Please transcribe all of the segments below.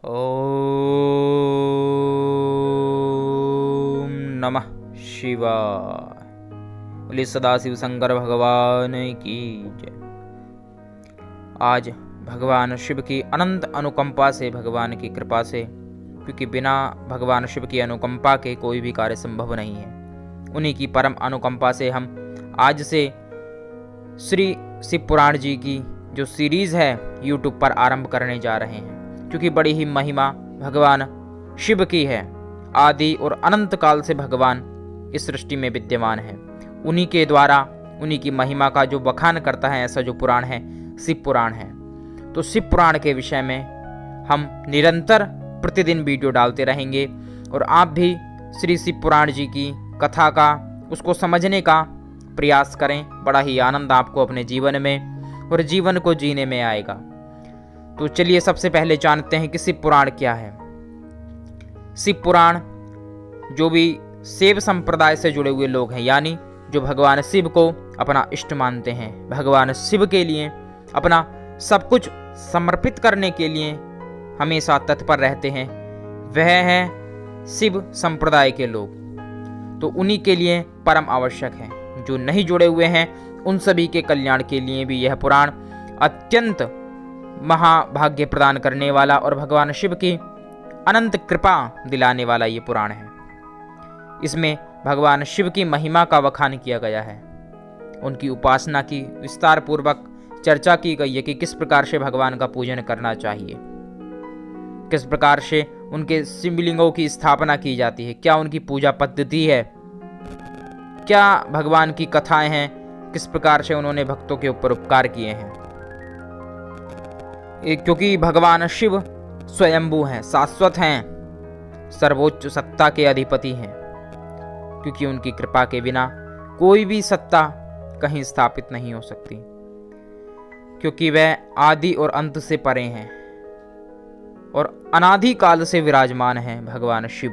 ओम नमः शिवाय। बोले सदाशिव शंकर भगवान की जय। आज भगवान शिव की अनंत अनुकंपा से, भगवान की कृपा से, क्योंकि बिना भगवान शिव की अनुकंपा के कोई भी कार्य संभव नहीं है, उन्हीं की परम अनुकंपा से हम आज से श्री शिव पुराण जी की जो सीरीज है यूट्यूब पर आरंभ करने जा रहे हैं, क्योंकि बड़ी ही महिमा भगवान शिव की है। आदि और अनंत काल से भगवान इस सृष्टि में विद्यमान है। उन्हीं के द्वारा, उन्हीं की महिमा का जो बखान करता है ऐसा जो पुराण है शिव पुराण है। तो शिव पुराण के विषय में हम निरंतर प्रतिदिन वीडियो डालते रहेंगे और आप भी श्री शिव पुराण जी की कथा का, उसको समझने का प्रयास करें। बड़ा ही आनंद आपको अपने जीवन में और जीवन को जीने में आएगा। तो चलिए सबसे पहले जानते हैं कि शिव पुराण क्या है। शिव पुराण जो भी शैव संप्रदाय से जुड़े हुए लोग हैं, यानी जो भगवान शिव को अपना इष्ट मानते हैं, भगवान शिव के लिए अपना सब कुछ समर्पित करने के लिए हमेशा तत्पर रहते हैं, वह है शिव संप्रदाय के लोग। तो उन्हीं के लिए परम आवश्यक है। जो नहीं जुड़े हुए हैं उन सभी के कल्याण के लिए भी यह पुराण अत्यंत महाभाग्य प्रदान करने वाला और भगवान शिव की अनंत कृपा दिलाने वाला ये पुराण है। इसमें भगवान शिव की महिमा का बखान किया गया है, उनकी उपासना की विस्तार पूर्वक चर्चा की गई है कि किस प्रकार से भगवान का पूजन करना चाहिए, किस प्रकार से उनके शिवलिंगों की स्थापना की जाती है, क्या उनकी पूजा पद्धति है, क्या भगवान की कथाएं हैं, किस प्रकार से उन्होंने भक्तों के ऊपर उपकार किए हैं। क्योंकि भगवान शिव स्वयंभू हैं, शाश्वत हैं, सर्वोच्च सत्ता के अधिपति हैं, क्योंकि उनकी कृपा के बिना कोई भी सत्ता कहीं स्थापित नहीं हो सकती, क्योंकि वह आदि और अंत से परे हैं और अनादि काल से विराजमान हैं भगवान शिव।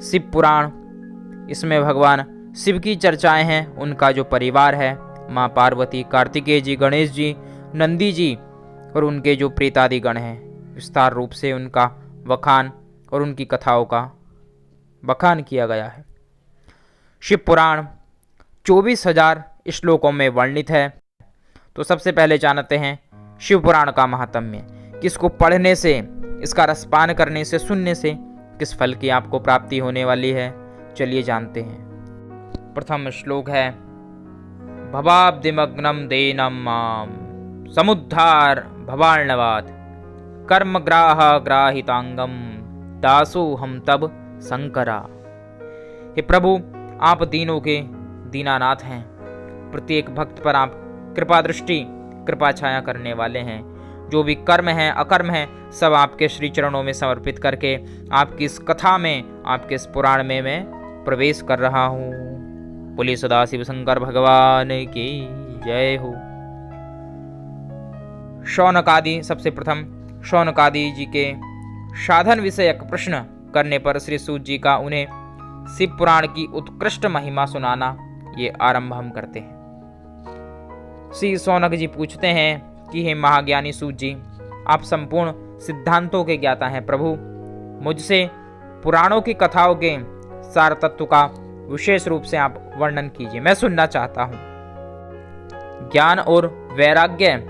शिव पुराण, इसमें भगवान शिव की चर्चाएं हैं, उनका जो परिवार है, माँ पार्वती, कार्तिकेय जी, गणेश जी, नंदी जी और उनके जो प्रेतादि गण हैं, विस्तार रूप से उनका बखान और उनकी कथाओं का बखान किया गया है। शिव पुराण 24,000 श्लोकों में वर्णित है। तो सबसे पहले जानते हैं शिव पुराण का महात्म्य, किसको पढ़ने से, इसका रसपान करने से, सुनने से किस फल की आपको प्राप्ति होने वाली है। चलिए जानते हैं। प्रथम श्लोक है, भवाब्धिमग्नम देनम माम समुद्धार भवार्णवाद कर्मग्राह ग्राहितांगम दासो हम तब शंकरा। हे प्रभु, आप दीनों के दीनानाथ हैं, प्रत्येक भक्त पर आप कृपा दृष्टि, कृपा छाया करने वाले हैं। जो भी कर्म है, अकर्म है, सब आपके श्री चरणों में समर्पित करके आपकी इस कथा में, आपके इस पुराण में मैं प्रवेश कर रहा हूँ। बोले सदाशिव शंकर भगवान की जय हो। शौनक आदि, सबसे प्रथम शौनक आदि जी के साधन विषयक प्रश्न करने पर श्री सूत जी का उन्हें शिव पुराण की उत्कृष्ट महिमा सुनाना, ये आरंभ हम करते हैं। श्री शौनक जी पूछते हैं कि हे महाज्ञानी सूत जी, आप संपूर्ण सिद्धांतों के ज्ञाता हैं। प्रभु, मुझसे पुराणों की कथाओं के सार तत्व का विशेष रूप से आप वर्णन कीजिए, मैं सुनना चाहता हूँ। ज्ञान और वैराग्य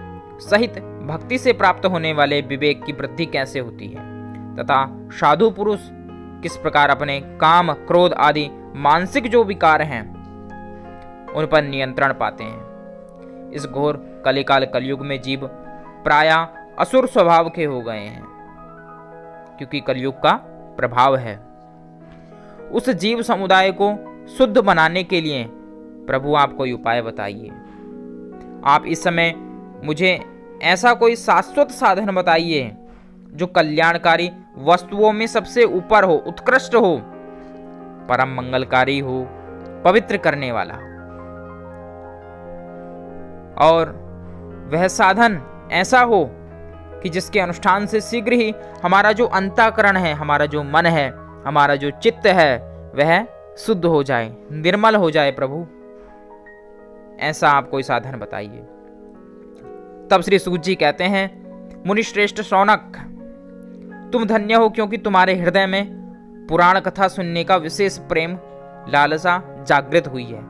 सहित भक्ति से प्राप्त होने वाले विवेक की वृद्धि कैसे होती है तथा साधु पुरुष किस प्रकार अपने काम, क्रोध आदि मानसिक जो विकार हैं उन पर नियंत्रण पाते हैं। इस घोर कलिकाल कलयुग में जीव प्रायः असुर स्वभाव के हो गए हैं, क्योंकि कलयुग का प्रभाव है। उस जीव समुदाय को शुद्ध बनाने के लिए प्रभु आप कोई उपाय बताइए। आप इस समय मुझे ऐसा कोई शाश्वत साधन बताइए जो कल्याणकारी वस्तुओं में सबसे ऊपर हो, उत्कृष्ट हो, परम मंगलकारी हो, पवित्र करने वाला हो, और वह साधन ऐसा हो कि जिसके अनुष्ठान से शीघ्र ही हमारा जो अंतःकरण है, हमारा जो मन है, हमारा जो चित्त है, वह शुद्ध हो जाए, निर्मल हो जाए। प्रभु, ऐसा आप कोई साधन बताइए। तब श्री सूत जी कहते हैं, मुनिश्रेष्ठ शौनक, तुम धन्य हो, क्योंकि तुम्हारे हृदय में पुराण कथा सुनने का विशेष प्रेम लालसा जागृत हुई है।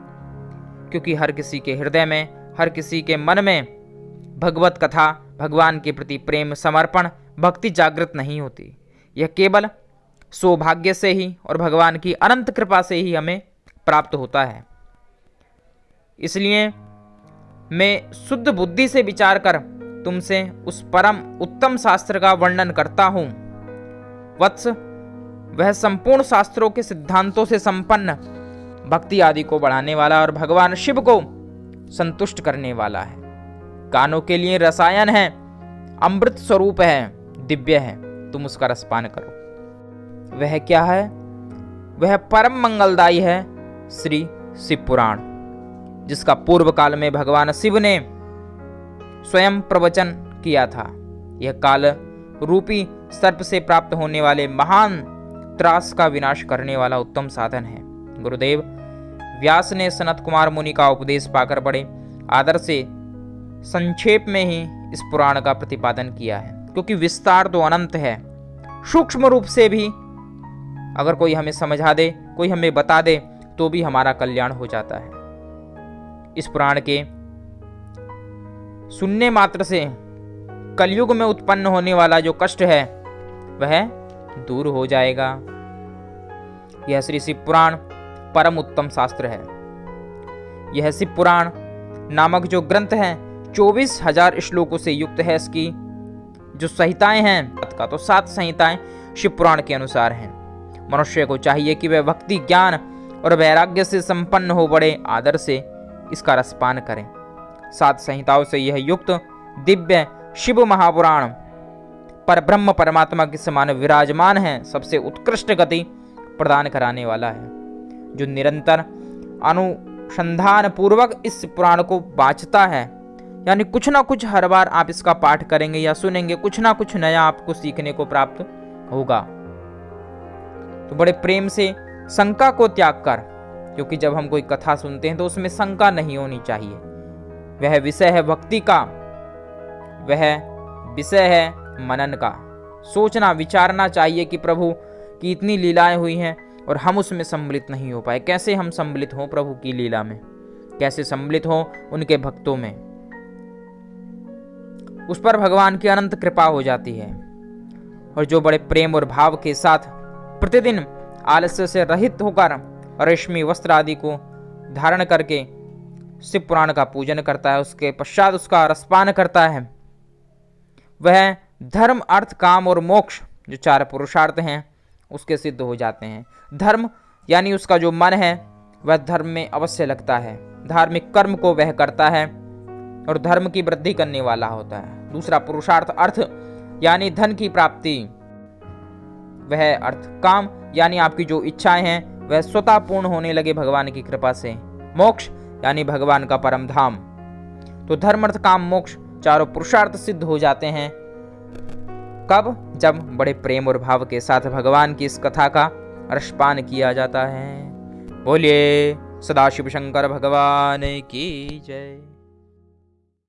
क्योंकि हर किसी के हृदय में, हर किसी के मन में भगवत कथा, भगवान के प्रति प्रेम, समर्पण, भक्ति जागृत नहीं होती। यह केवल सौभाग्य से ही और भगवान की अनंत कृपा से ही हमें प्राप्त होता है। इसलिए मैं शुद्ध बुद्धि से विचार कर तुमसे उस परम उत्तम शास्त्र का वर्णन करता हूं। वत्स, वह संपूर्ण शास्त्रों के सिद्धांतों से संपन्न, भक्ति आदि को बढ़ाने वाला और भगवान शिव को संतुष्ट करने वाला है। कानों के लिए रसायन है, अमृत स्वरूप है, दिव्य है, तुम उसका रसपान करो। वह क्या है? वह परम मंगलदायी है श्री शिव पुराण, जिसका पूर्व काल में भगवान शिव ने स्वयं प्रवचन किया था। यह काल रूपी सर्प से प्राप्त होने वाले महान त्रास का विनाश करने वाला उत्तम साधन है। गुरुदेव व्यास ने सनत कुमार मुनि का उपदेश पाकर बड़े आदर से संक्षेप में ही इस पुराण का प्रतिपादन किया है, क्योंकि विस्तार तो अनंत है। सूक्ष्म रूप से भी अगर कोई हमें समझा दे, कोई हमें बता दे, तो भी हमारा कल्याण हो जाता है। इस पुराण के सुनने मात्र से कलयुग में उत्पन्न होने वाला जो कष्ट है वह दूर हो जाएगा। यह श्री शिव पुराण परम उत्तम शास्त्र है। यह शिव पुराण नामक जो ग्रंथ है 24,000 श्लोकों से युक्त है। इसकी जो संहिताएं हैं का तो 7 संहिताएं शिव पुराण के अनुसार हैं। मनुष्य को चाहिए कि वह भक्ति, ज्ञान और वैराग्य से संपन्न हो, बड़े आदर से इसका रसपान करें। 7 संहिताओं से यह युक्त दिव्य शिव महापुराण पर ब्रह्म परमात्मा के समान विराजमान है, सबसे उत्कृष्ट गति प्रदान कराने वाला है। जो निरंतर अनुसंधान पूर्वक इस पुराण को वाचता है, यानी कुछ ना कुछ हर बार आप इसका पाठ करेंगे या सुनेंगे, कुछ ना कुछ नया आपको सीखने को प्राप्त होगा। तो बड़े प्रेम से शंका को त्याग कर, क्योंकि जब हम कोई कथा सुनते हैं तो उसमें शंका नहीं होनी चाहिए। वह विषय है भक्ति का, वह विषय है मनन का। सोचना विचारना चाहिए कि प्रभु की इतनी लीलाएं हुई हैं और हम उसमें सम्मिलित नहीं हो पाए। कैसे हम सम्मिलित हों प्रभु की लीला में, कैसे सम्मिलित हों उनके भक्तों में। उस पर भगवान की अनंत कृपा हो जाती है। और जो बड़े प्रेम और भाव के साथ प्रतिदिन आलस्य से रहित होकर रेशमी वस्त्र आदि को धारण करके शिव पुराण का पूजन करता है, उसके पश्चात उसका रसपान करता है, वह धर्म, अर्थ, काम और मोक्ष जो 4 पुरुषार्थ हैं उसके सिद्ध हो जाते हैं। धर्म यानी उसका जो मन है वह धर्म में अवश्य लगता है, धार्मिक कर्म को वह करता है और धर्म की वृद्धि करने वाला होता है। दूसरा पुरुषार्थ अर्थ यानी धन की प्राप्ति, वह अर्थ। काम यानी आपकी जो इच्छाएं हैं वह स्वतः पूर्ण होने लगे भगवान की कृपा से। मोक्ष यानी भगवान का परम धाम। तो धर्म, अर्थ, काम, मोक्ष 4 पुरुषार्थ सिद्ध हो जाते हैं। कब? जब बड़े प्रेम और भाव के साथ भगवान की इस कथा का रसपान किया जाता है। बोलिए सदाशिव शंकर भगवान की जय।